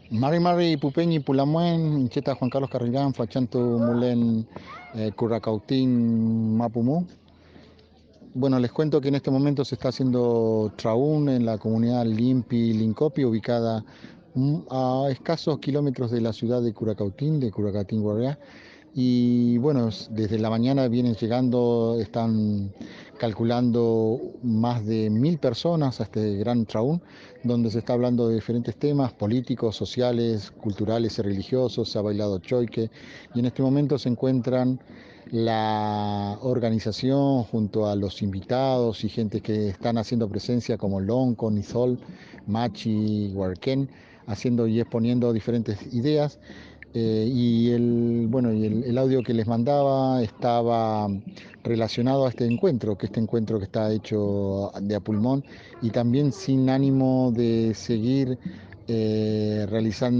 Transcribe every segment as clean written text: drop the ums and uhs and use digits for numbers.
Mari Mari Pupeñi Pulamuen, Cheta Juan Carlos Carrilán, Fachantu Mulen Curacautín Mapumú. Bueno, les cuento que en este momento se está haciendo traún en la comunidad Limpi Lincopi, ubicada a escasos kilómetros de la ciudad de Curacautín, Guará. Y bueno, desde la mañana vienen llegando, están calculando más de 1000 personas a este gran traún, donde se está hablando de diferentes temas políticos, sociales, culturales y religiosos. Se ha bailado choique y en este momento se encuentran la organización junto a los invitados y gente que están haciendo presencia como Lonco, Nizol, Machi, Huarquén, haciendo y exponiendo diferentes ideas. El audio que les mandaba estaba relacionado a este encuentro, que está hecho de a pulmón y también sin ánimo de seguir realizar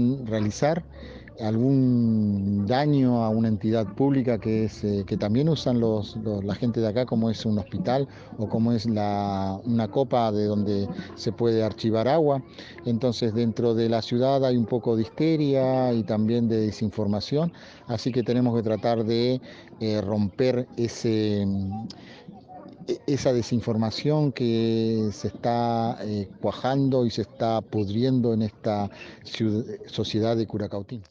algún daño a una entidad pública que también usan la gente de acá, como es un hospital o como es una copa de donde se puede archivar agua. Entonces dentro de la ciudad hay un poco de histeria y también de desinformación, así que tenemos que tratar de romper esa desinformación que se está cuajando y se está pudriendo en esta sociedad de Curacautín.